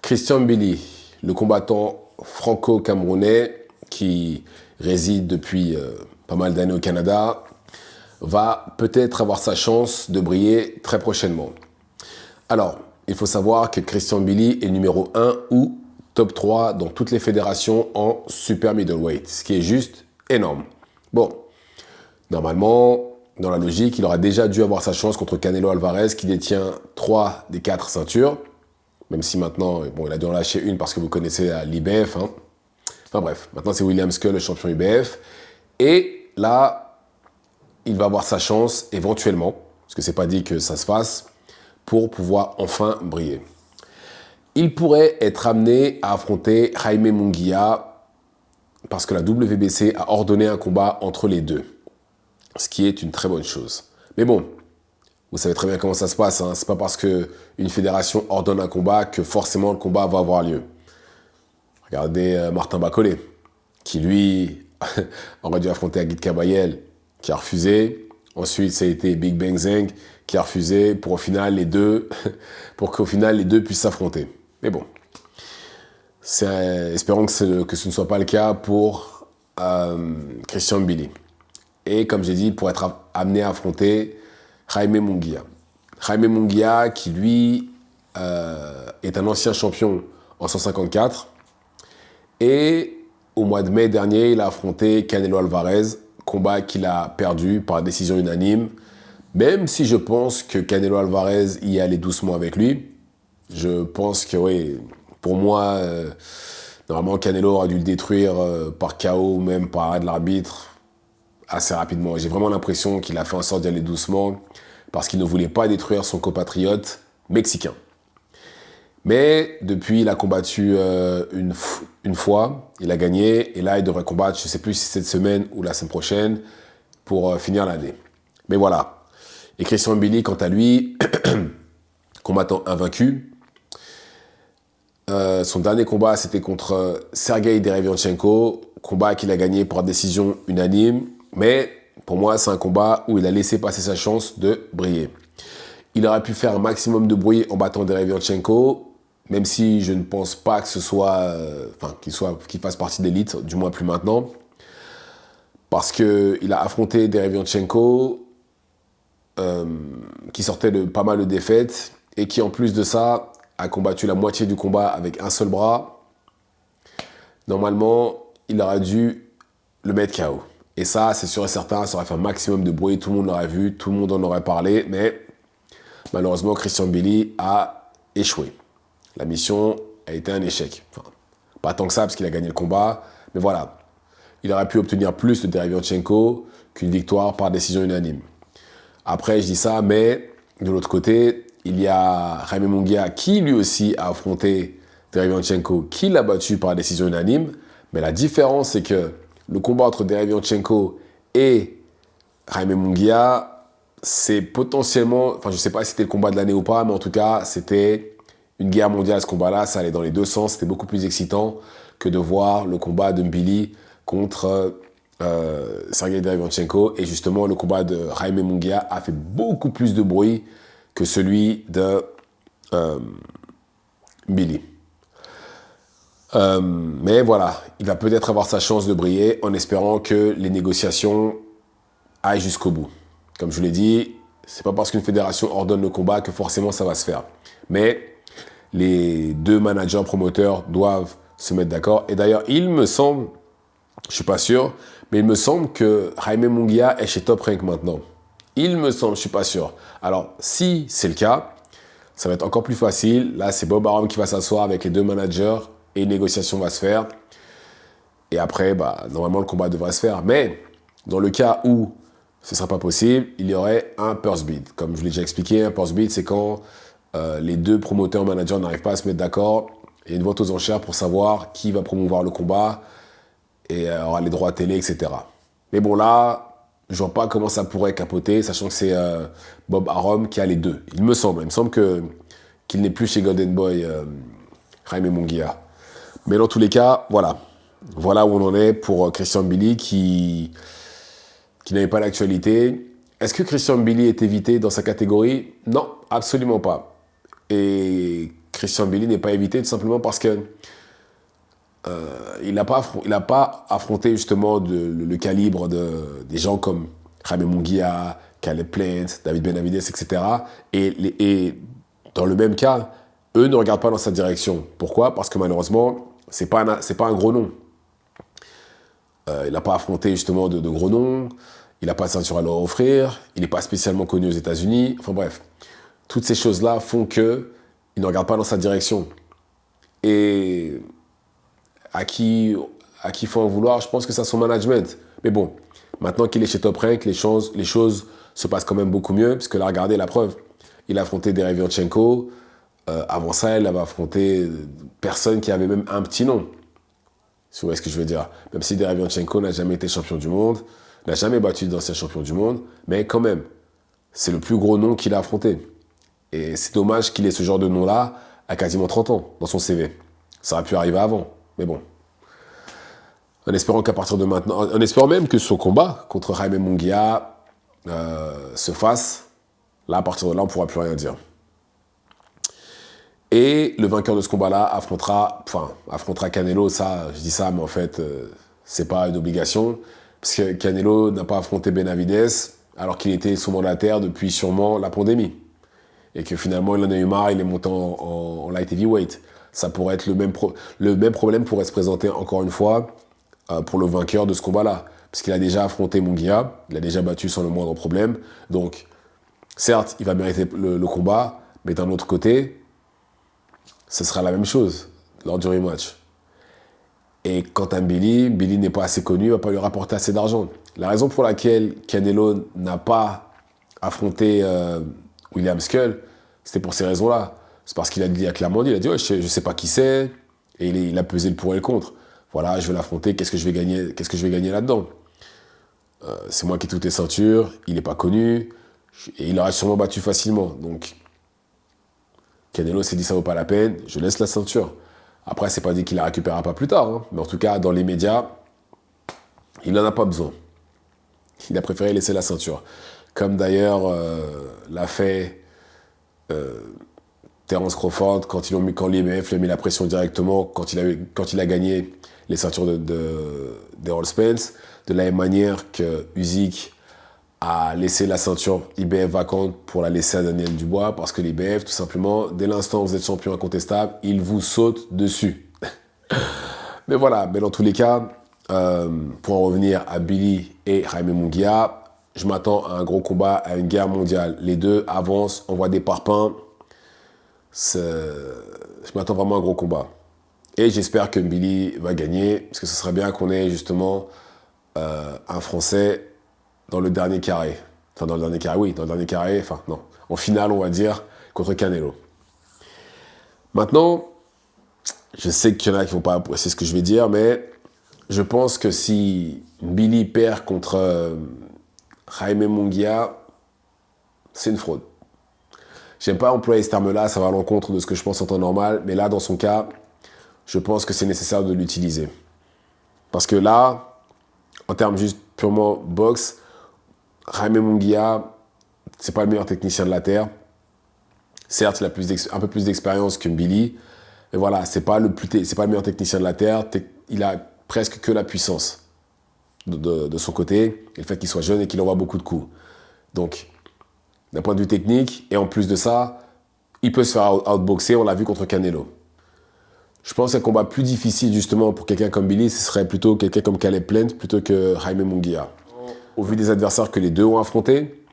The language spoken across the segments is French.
Christian Mbili, le combattant franco-camerounais qui réside depuis pas mal d'années au Canada, va peut-être avoir sa chance de briller très prochainement. Alors, il faut savoir que Christian Mbili est numéro 1 ou top 3 dans toutes les fédérations en super middleweight, ce qui est juste énorme. Bon, normalement, dans la logique, il aura déjà dû avoir sa chance contre Canelo Alvarez qui détient 3 des 4 ceintures. Même si maintenant, bon, il a dû en lâcher une parce que vous connaissez l'IBF. Hein. Enfin bref, maintenant c'est William Skull, le champion IBF. Et là, il va avoir sa chance éventuellement, parce que c'est pas dit que ça se fasse, pour pouvoir enfin briller. Il pourrait être amené à affronter Jaime Munguia parce que la WBC a ordonné un combat entre les deux, ce qui est une très bonne chose. Mais bon, vous savez très bien comment ça se passe. Hein. C'est pas parce qu'une fédération ordonne un combat que forcément le combat va avoir lieu. Regardez Martin Bacolé, qui lui aurait dû affronter Agit Kabayel, qui a refusé. Ensuite, ça a été Big Bang Zeng, qui a refusé pour pour qu'au final les deux puissent s'affronter. Mais bon, espérons que ce ne soit pas le cas pour Christian Mbili. Et comme j'ai dit, il pourrait être amené à affronter Jaime Munguia. Jaime Munguia, qui lui est un ancien champion en 154. Et au mois de mai dernier, il a affronté Canelo Alvarez, combat qu'il a perdu par décision unanime. Même si je pense que Canelo Alvarez y allait doucement avec lui. Je pense que, oui, pour moi, normalement, Canelo aurait dû le détruire par KO ou même par arrêt de l'arbitre assez rapidement. J'ai vraiment l'impression qu'il a fait en sorte d'y aller doucement parce qu'il ne voulait pas détruire son compatriote mexicain. Mais depuis, il a combattu une fois, il a gagné, et là, il devrait combattre, je ne sais plus si cette semaine ou la semaine prochaine, pour finir l'année. Mais voilà. Et Christian Mbili, quant à lui, combattant invaincu, son dernier combat, c'était contre Sergei Derevianchenko, combat qu'il a gagné par décision unanime, mais pour moi, c'est un combat où il a laissé passer sa chance de briller. Il aurait pu faire un maximum de bruit en battant Derevianchenko, même si je ne pense pas que ce soit, qu'il fasse partie d'élite, du moins plus maintenant, parce qu'il a affronté Derevianchenko, qui sortait de pas mal de défaites, et qui en plus de ça, a combattu la moitié du combat avec un seul bras. Normalement, il aurait dû le mettre KO. Et ça, c'est sûr et certain, ça aurait fait un maximum de bruit, tout le monde l'aurait vu, tout le monde en aurait parlé, mais malheureusement, Christian Mbili a échoué. La mission a été un échec. Enfin, pas tant que ça, parce qu'il a gagné le combat, mais voilà. Il aurait pu obtenir plus de Derevianchenko qu'une victoire par décision unanime. Après, je dis ça, mais de l'autre côté, il y a Jaime Munguia qui, lui aussi, a affronté Derevianchenko, qui l'a battu par décision unanime. Mais la différence, c'est que le combat entre Derevianchenko et Jaime Munguia, c'est potentiellement, enfin je ne sais pas si c'était le combat de l'année ou pas, mais en tout cas c'était une guerre mondiale ce combat-là, ça allait dans les deux sens, c'était beaucoup plus excitant que de voir le combat de Mbili contre Sergei Derevianchenko, et justement le combat de Jaime Munguia a fait beaucoup plus de bruit que celui de Mbili. Mais voilà, il va peut-être avoir sa chance de briller en espérant que les négociations aillent jusqu'au bout. Comme je vous l'ai dit, c'est pas parce qu'une fédération ordonne le combat que forcément ça va se faire. Mais les deux managers promoteurs doivent se mettre d'accord. Et d'ailleurs, il me semble, je suis pas sûr, mais il me semble que Jaime Munguia est chez Top Rank maintenant. Il me semble, je suis pas sûr. Alors, si c'est le cas, ça va être encore plus facile. Là, c'est Bob Arum qui va s'asseoir avec les deux managers et une négociation va se faire. Et après, normalement, le combat devrait se faire. Mais dans le cas où ce ne sera pas possible, il y aurait un purse bid. Comme je vous l'ai déjà expliqué, un purse bid, c'est quand les deux promoteurs managers n'arrivent pas à se mettre d'accord. Il y a une vente aux enchères pour savoir qui va promouvoir le combat et aura les droits à télé, etc. Mais bon, là, je ne vois pas comment ça pourrait capoter, sachant que c'est Bob Arum qui a les deux. Il me semble qu'il n'est plus chez Golden Boy, Jaime Munguia. Mais dans tous les cas, voilà. Voilà où on en est pour Christian Mbili qui n'avait pas l'actualité. Est-ce que Christian Mbili est évité dans sa catégorie? Non, absolument pas. Et Christian Billy n'est pas évité tout simplement parce que il n'a pas affronté justement le calibre des gens comme Jaime Munguia, Caleb Plant, David Benavides, etc. Et dans le même cas, eux ne regardent pas dans sa direction. Pourquoi? Parce que malheureusement, c'est pas un gros nom. Il n'a pas affronté justement de gros noms. Il n'a pas de ceinture à leur offrir. Il n'est pas spécialement connu aux États-Unis. Enfin bref, toutes ces choses-là font que il ne regarde pas dans sa direction. Et à qui faut en vouloir? Je pense que c'est à son management. Mais bon, maintenant qu'il est chez Top Rank, les choses se passent quand même beaucoup mieux. Parce que là, regardez la preuve. Il a affronté Derevianchenko. Avant ça, il avait affronté personne qui avait même un petit nom. Si vous voyez ce que je veux dire. Même si Derevianchenko n'a jamais été champion du monde, n'a jamais battu d'ancien champion du monde, mais quand même, c'est le plus gros nom qu'il a affronté. Et c'est dommage qu'il ait ce genre de nom-là à quasiment 30 ans dans son CV. Ça aurait pu arriver avant, mais bon. En espérant qu'à partir de maintenant, en espérant même que son combat contre Jaime Munguia se fasse, là, à partir de là, on ne pourra plus rien dire. Et le vainqueur de ce combat-là affrontera Canelo. Ça, je dis ça, mais en fait, c'est pas une obligation. Parce que Canelo n'a pas affronté Benavides alors qu'il était sous mandataire depuis sûrement la pandémie. Et que finalement, il en a eu marre, il est monté en light heavyweight. Ça pourrait être le même problème pourrait se présenter encore une fois pour le vainqueur de ce combat-là. Parce qu'il a déjà affronté Munguia, il a déjà battu sans le moindre problème. Donc, certes, il va mériter le combat, mais d'un autre côté, ce sera la même chose lors du rematch. Et quant à Billy n'est pas assez connu, il ne va pas lui rapporter assez d'argent. La raison pour laquelle Canelo n'a pas affronté William Skull, c'était pour ces raisons-là. C'est parce qu'il a clairement dit, ouais, je ne sais pas qui c'est, et il a pesé le pour et le contre. Voilà, je vais l'affronter, qu'est-ce que je vais gagner là-dedans? C'est moi qui ai toutes les ceintures, il n'est pas connu, et il aurait sûrement battu facilement. Donc, Canelo s'est dit, ça vaut pas la peine, je laisse la ceinture. Après, c'est pas dit qu'il la récupérera pas plus tard, hein. Mais en tout cas, dans les médias, il n'en a pas besoin. Il a préféré laisser la ceinture. Comme d'ailleurs l'a fait Terence Crawford quand l'IMF lui a mis la pression directement, quand il a gagné les ceintures d'Errol Spence, de la même manière que Usyk a laissé la ceinture IBF vacante pour la laisser à Daniel Dubois, parce que l'IBF, tout simplement, dès l'instant où vous êtes champion incontestable, il vous saute dessus. Mais voilà, mais dans tous les cas, pour en revenir à Billy et Jaime Munguia, je m'attends à un gros combat, à une guerre mondiale. Les deux avancent, envoient des parpaings. Je m'attends vraiment à un gros combat. Et j'espère que Billy va gagner, parce que ce serait bien qu'on ait justement un Français dans le dernier carré. Enfin, dans le dernier carré, oui, dans le dernier carré, enfin, non. En finale, on va dire, contre Canelo. Maintenant, je sais qu'il y en a qui ne vont pas apprécier ce que je vais dire, mais je pense que si Billy perd contre Jaime Munguia, c'est une fraude. J'aime pas employer ce terme-là, ça va à l'encontre de ce que je pense en temps normal, mais là, dans son cas, je pense que c'est nécessaire de l'utiliser. Parce que là, en termes juste purement boxe, Jaime Munguia, c'est pas le meilleur technicien de la Terre. Certes, il a un peu plus d'expérience que Billy, mais voilà, c'est pas le meilleur technicien de la Terre. Il a presque que la puissance de son côté, et le fait qu'il soit jeune et qu'il envoie beaucoup de coups. Donc, d'un point de vue technique, et en plus de ça, il peut se faire outboxer, on l'a vu contre Canelo. Je pense qu'un combat plus difficile justement pour quelqu'un comme Billy, ce serait plutôt quelqu'un comme Caleb Plant plutôt que Jaime Munguia. Au vu des adversaires que les deux ont affrontés,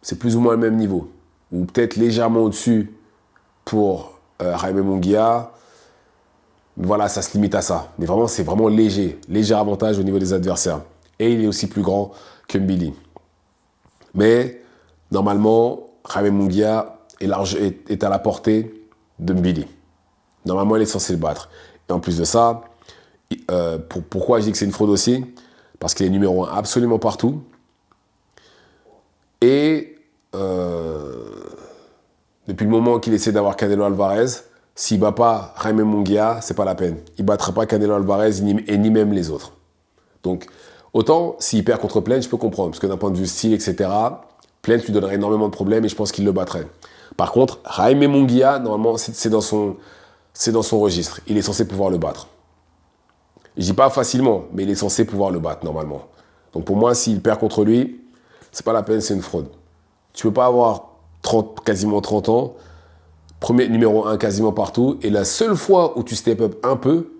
c'est plus ou moins le même niveau. Ou peut-être légèrement au-dessus pour Jaime Munguia. Voilà, ça se limite à ça. Mais vraiment, c'est vraiment léger. Léger avantage au niveau des adversaires. Et il est aussi plus grand que Billy. Mais, normalement, Jaime Munguia est à la portée de Billy. Normalement, il est censé le battre. Et en plus de ça, pourquoi je dis que c'est une fraude aussi? Parce qu'il est numéro 1 absolument partout. Et depuis le moment qu'il essaie d'avoir Canelo Alvarez, s'il ne bat pas Jaime Munguia, c'est pas la peine. Il ne battra pas Canelo Alvarez et ni même les autres. Donc, autant s'il perd contre Plant, je peux comprendre. Parce que d'un point de vue style, etc., Plant lui donnerait énormément de problèmes et je pense qu'il le battrait. Par contre, Jaime Munguia, normalement, c'est dans son registre. Il est censé pouvoir le battre. Je dis pas facilement, mais il est censé pouvoir le battre, normalement. Donc pour moi, s'il perd contre lui, c'est pas la peine, c'est une fraude. Tu peux pas avoir quasiment 30 ans, premier numéro 1 quasiment partout, et la seule fois où tu step up un peu,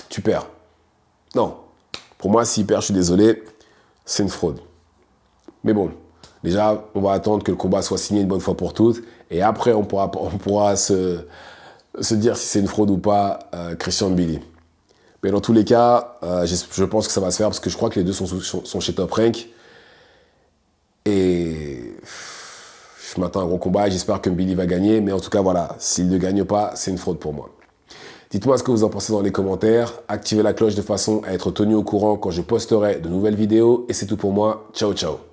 tu perds. Non. Pour moi, s'il perd, je suis désolé, c'est une fraude. Mais bon, déjà, on va attendre que le combat soit signé une bonne fois pour toutes, et après, on pourra se dire si c'est une fraude ou pas, Christian Billy. Mais dans tous les cas, je pense que ça va se faire parce que je crois que les deux sont chez Top Rank. Et je m'attends à un gros combat et j'espère que Billy va gagner. Mais en tout cas, voilà, s'il ne gagne pas, c'est une fraude pour moi. Dites-moi ce que vous en pensez dans les commentaires. Activez la cloche de façon à être tenu au courant quand je posterai de nouvelles vidéos. Et c'est tout pour moi. Ciao, ciao.